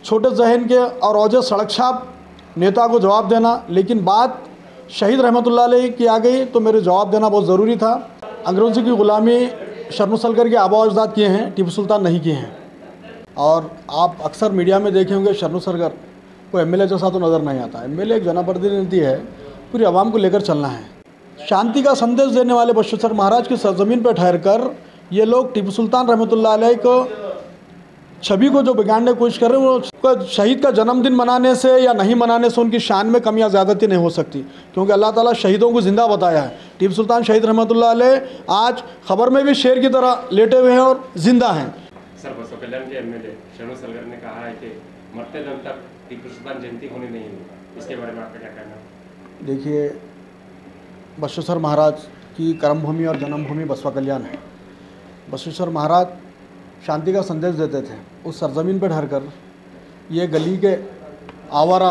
छोटे जहन के और औजे सड़क छाप नेता को जवाब देना, लेकिन बात शहीद रहमतुल्लाह अलैह की आ गई तो मेरे जवाब देना बहुत ज़रूरी था। अंग्रेज़ों की ग़ुलामी शर्नुसलगर के आबा अजदाद किए हैं, टीपू सुल्तान नहीं किए हैं। और आप अक्सर मीडिया में देखे होंगे शर्नुसलगर को एमएलए जैसा तो नज़र नहीं आता। एमएलए एक जनप्रतिनिधि है, पूरी आवाम को लेकर चलना है। शांति का संदेश देने वाले बशेर महाराज की सरजमीन पर ठहर कर ये लोग टीपू सुल्तान रहमतुल्लाह अलैह को छवि को जो बिगाड़ने की कोशिश कर रहे हैं, वो शहीद का जन्मदिन मनाने से या नहीं मनाने से उनकी शान में कमी या ज़्यादती नहीं हो सकती, क्योंकि अल्लाह ताला शहीदों को ज़िंदा बताया है। टीपू सुल्तान शहीद रहमतुल्लाह अलैह आज खबर में भी शेर की तरह लेटे हुए हैं और ज़िंदा हैं। सर, बसवा कल्याण के एमएलए शर्नुसलगर ने कहा है कि मरते दम तक टीपू सुल्तान जयंती होनी नहीं होगी, इसके बारे में आपका क्या कहना है? देखिए, बशेर महाराज की कर्मभूमि और जन्मभूमि बसवा कल्याण है। बशेर महाराज शांति का संदेश देते थे। उस सरजमीन पर ठहर कर ये गली के आवारा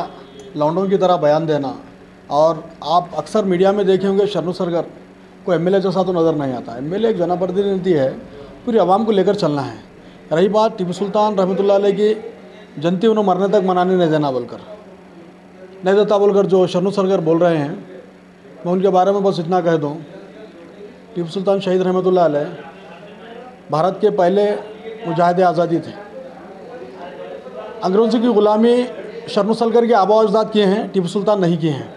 लौंडों की तरह बयान देना, और आप अक्सर मीडिया में देखे होंगे शर्नुसलगर को एमएलए जैसा तो नज़र नहीं आता। एमएलए एक जनप्रतिनिधि है, पूरी आवाम को लेकर चलना है। रही बात टीपू सुल्तान रहमतुल्लाह अलैह की जयंती उन्हें मरने तक मनाने नहीं देता बोलकर जो शर्नुसलगर बोल रहे हैं, मैं उनके बारे में बस इतना कह दूँ, टीपू सुल्तान शहीद रहमतुल्लाह अलैह भारत के पहले मुजाहिद आज़ादी थे। अंग्रेज़ों की ग़ुलामी शर्नुसलगर के आबा अजदाद किए हैं, टीपू सुल्तान नहीं किए हैं।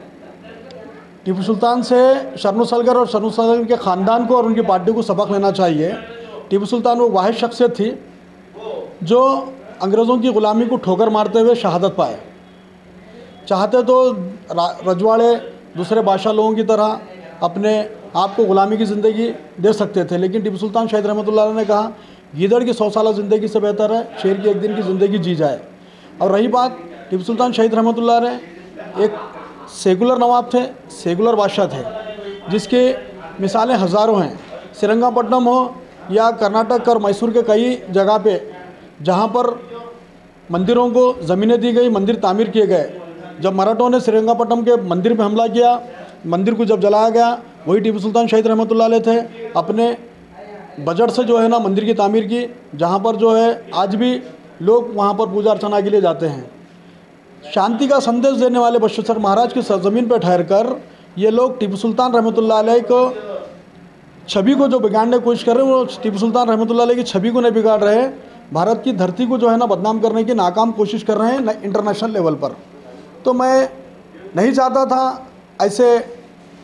टीपू सुल्तान से शर्नुसलगर और शर्नुसलगर के ख़ानदान को और उनकी पार्टी को सबक लेना चाहिए। टीपू सुल्तान वो वाहिद शख्सियत थी जो अंग्रेज़ों की ग़ुलामी को ठोकर मारते हुए शहादत पाए। चाहते तो रजवाड़े दूसरे बादशाह लोगों की तरह अपने आप को ग़ुलामी की ज़िंदगी दे सकते थे, लेकिन टीपू सुल्तान शहीद रहमतुल्लाह अलैह ने कहा गीदड़ की 100 साल ज़िंदगी से बेहतर है शेर की एक दिन की ज़िंदगी जी जाए। और रही बात, टीपू सुल्तान शहीद रहमतुल्लाह अलैह एक सेकुलर नवाब थे, सेकुलर बादशाह थे, जिसके मिसालें हज़ारों हैं। श्रीरंगपट्टनम हो या कर्नाटक और मैसूर के कई जगह पे जहाँ पर मंदिरों को ज़मीनें दी गई, मंदिर तामीर किए गए। जब मराठों ने श्रीरंगपट्टनम के मंदिर पर हमला किया, मंदिर को जब जलाया गया, वही टीपू सुल्तान शहीद रहमतुल्लाह अलैह थे। अपने बजट से जो है ना मंदिर की तामीर की, जहाँ पर जो है आज भी लोग वहाँ पर पूजा अर्चना के लिए जाते हैं। शांति का संदेश देने वाले बशेर महाराज की सरजमीन पर ठहर कर ये लोग टीपू सुल्तान रहमतुल्लाह अलैह को छवि को जो बिगाड़ने की कोशिश कर रहे हैं, वो टीपू सुल्तान रहमतुल्लाह अलैह की छवि को नहीं बिगाड़ रहे, भारत की धरती को जो है ना बदनाम करने की नाकाम कोशिश कर रहे हैं इंटरनेशनल लेवल पर। तो मैं नहीं चाहता था ऐसे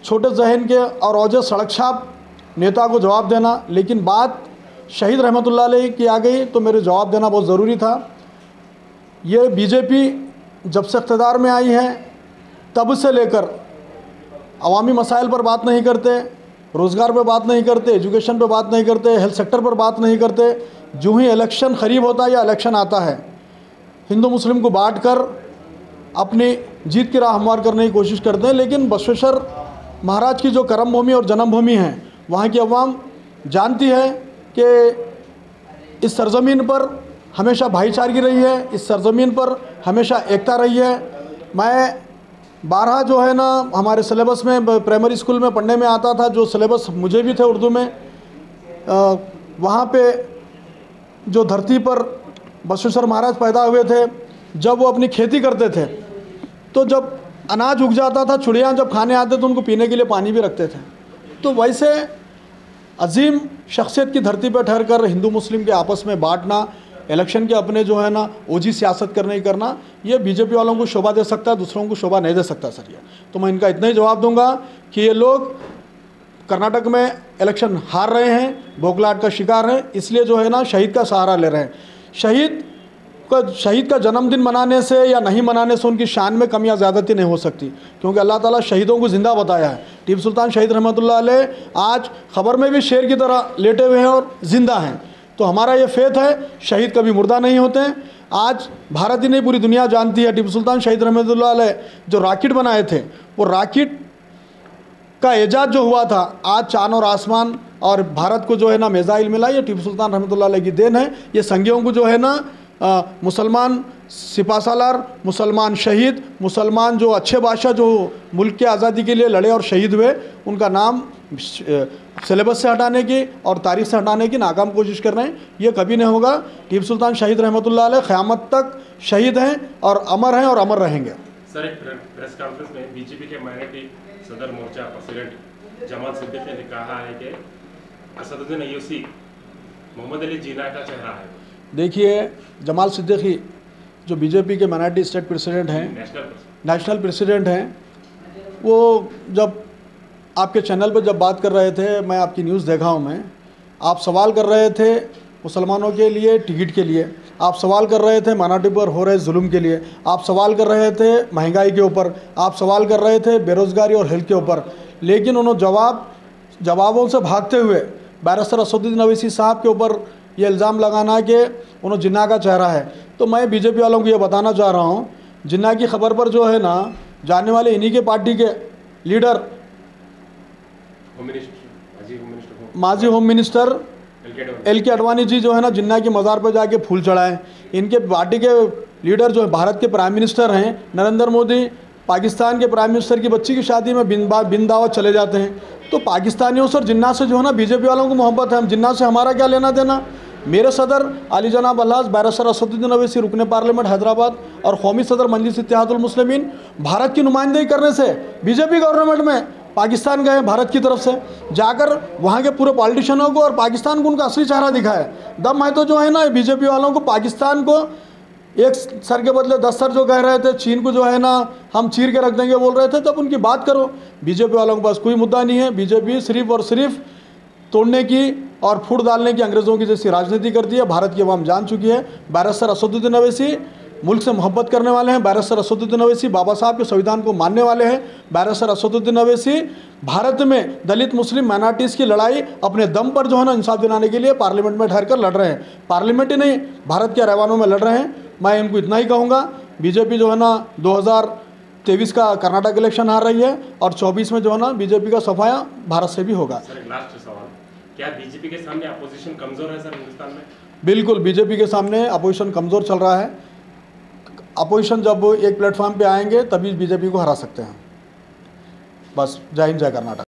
छोटे जहन के और औजे सड़क छाप नेता को जवाब देना, लेकिन बात शहीद रहमतुल्लाह अलैह की आ गई तो मेरे जवाब देना बहुत ज़रूरी था। ये बीजेपी जब से इक़्तिदार में आई है तब से लेकर अवामी मसाइल पर बात नहीं करते, रोज़गार पर बात नहीं करते, एजुकेशन पर बात नहीं करते, हेल्थ सेक्टर पर बात नहीं करते। जो ही इलेक्शन करीब होता है या इलेक्शन आता है, हिंदू मुस्लिम को बांट कर अपनी जीत की राह हमवार करने की कोशिश करते हैं। लेकिन बशेर महाराज की जो कर्मभूमि और जन्मभूमि है, वहाँ की अवाम जानती है कि इस सरजमीन पर हमेशा भाईचारगी रही है, इस सरजमीन पर हमेशा एकता रही है। मैं 12 जो है ना हमारे सिलेबस में प्राइमरी स्कूल में पढ़ने में आता था, जो सिलेबस मुझे भी थे उर्दू में, वहाँ पे जो धरती पर बशेर महाराज पैदा हुए थे, जब वो अपनी खेती करते थे तो जब अनाज उग जाता था, चिड़िया जब खाने आते तो उनको पीने के लिए पानी भी रखते थे। तो वैसे अजीम शख्सियत की धरती पर ठहर कर हिंदू मुस्लिम के आपस में बांटना, इलेक्शन के अपने जो है ना ओजी सियासत करने करना, ये बीजेपी वालों को शोभा दे सकता है, दूसरों को शोभा नहीं दे सकता सर। ये तो मैं इनका इतना ही जवाब दूंगा कि ये लोग कर्नाटक में इलेक्शन हार रहे हैं, बोखलाहट का शिकार हैं, इसलिए जो है ना शहीद का सहारा ले रहे हैं। शहीद का जन्मदिन मनाने से या नहीं मनाने से उनकी शान में कमी या ज़्यादती नहीं हो सकती, क्योंकि अल्लाह ताला शहीदों को ज़िंदा बताया है। टीपू सुल्तान शहीद रहमतुल्लाह अलैह आज खबर में भी शेर की तरह लेटे हुए हैं और ज़िंदा हैं। तो हमारा ये फेथ है, शहीद कभी मुर्दा नहीं होते हैं। आज भारत ही नहीं पूरी दुनिया जानती है टीपू सुल्तान शहीद रहमतुल्लाह अलैह जो रॉकेट बनाए थे, वो रॉकेट का एजाज जो हुआ था, आज चाँद और आसमान और भारत को जो है ना मिसाइल मिला, ये टीपू सुल्तान रहमतुल्लाह अलैह की देन है। ये संगियों को जो है ना मुसलमान सिपासालार, मुसलमान शहीद, मुसलमान जो अच्छे बादशाह जो मुल्क के आज़ादी के लिए लड़े और शहीद हुए, उनका नाम सिलेबस से हटाने की और तारीख से हटाने की नाकाम कोशिश कर रहे हैं। ये कभी नहीं होगा। टीपू सुल्तान शहीद रहमतुल्लाह अलैह क़यामत तक शहीद हैं और अमर रहेंगे। सर, एक प्रेस कॉन्फ्रेंस में बीजेपी के माइनॉरिटी सदर मोर्चा प्रेसिडेंट जमाल सिद्दीकी ने कहा है कि असदुद्दीन ओवैसी मोहम्मद अली जिन्ना का चेहरा है। देखिए, जमाल सिद्दीकी जो बीजेपी के माइनॉरिटी स्टेट प्रेसिडेंट हैं, नेशनल प्रेसिडेंट हैं, वो जब आपके चैनल पर जब बात कर रहे थे, मैं आपकी न्यूज़ देखा हूँ, मैं आप सवाल कर रहे थे मुसलमानों के लिए टिकट के लिए, आप सवाल कर रहे थे माइनॉरिटी पर हो रहे जुल्म के लिए, आप सवाल कर रहे थे महंगाई के ऊपर, आप सवाल कर रहे थे बेरोज़गारी और हेल्थ के ऊपर, लेकिन उन्होंने जवाबों से भागते हुए बैरिस्टर असदुद्दीन ओवैसी साहब के ऊपर ये इल्ज़ाम लगाना कि उन्होंने जिन्ना का चेहरा है। तो मैं बीजेपी वालों को ये बताना चाह रहा हूँ, जिन्ना की खबर पर जो है ना जानने वाले इन्हीं के पार्टी के लीडर माजी home minister LK. Advani ji जो है ना जिन्ना की मज़ार पर जाके फूल चढ़ाए। इनके पार्टी के लीडर जो भारत के प्राइम मिनिस्टर हैं नरेंद्र मोदी, पाकिस्तान के प्राइम मिनिस्टर की बच्ची की शादी में बिन दावत चले जाते हैं। तो पाकिस्तानियों से और जिन्ना से जो है ना बीजेपी वालों को मोहब्बत है। हम जिन्ना से हमारा क्या लेना देना। मेरे सदर अली जनाब अल्लाज बैरिस्टर असदुद्दीन ओवैसी रुकने पार्लियामेंट हैदराबाद और कौमी सदर मजलिस इत्तेहादुल मुस्लिमीन भारत की नुमाइंदगी करने से बीजेपी गवर्नमेंट में पाकिस्तान गए भारत की तरफ से, जाकर वहाँ के पूरे पॉलिटिशियनों को और पाकिस्तान को उनका असली चेहरा दिखाया। दम है तो जो है ना बीजेपी वालों को पाकिस्तान को एक सर के बदले 10 सर जो कह रहे थे, चीन को जो है ना हम चीर के रख देंगे बोल रहे थे, तब उनकी बात करो। बीजेपी वालों के पास कोई मुद्दा नहीं है। बीजेपी सिर्फ और सिर्फ तोड़ने की और फूट डालने की अंग्रेज़ों की जैसी राजनीति करती है। भारत की अवाम जान चुकी है। बैरिस्टर असदुद्दीन ओवैसी मुल्क से मोहब्बत करने वाले हैं। बैरिस्टर असदुद्दीन ओवैसी बाबा साहब के संविधान को मानने वाले हैं। बैरिस्टर असदुद्दीन ओवैसी भारत में दलित मुस्लिम माइनॉरिटीज़ की लड़ाई अपने दम पर जो है ना इंसाफ दिलाने के लिए पार्लियामेंट में ठहर कर लड़ रहे हैं। पार्लियामेंट ही नहीं, भारत के रैवानों में लड़ रहे हैं। मैं इनको इतना ही कहूँगा, बीजेपी जो है ना 2023 का कर्नाटक इलेक्शन हार रही है और 24 में जो है ना बीजेपी का सफाया भारत से भी होगा। सर, एक लास्ट सवाल, क्या बीजेपी के सामने अपोजिशन कमज़ोर है सर हिंदुस्तान में? बिल्कुल, बीजेपी के सामने अपोजिशन कमज़ोर चल रहा है। अपोजिशन जब एक प्लेटफॉर्म पे आएंगे तभी बीजेपी को हरा सकते हैं। बस, जय हिंद, जय कर्नाटक।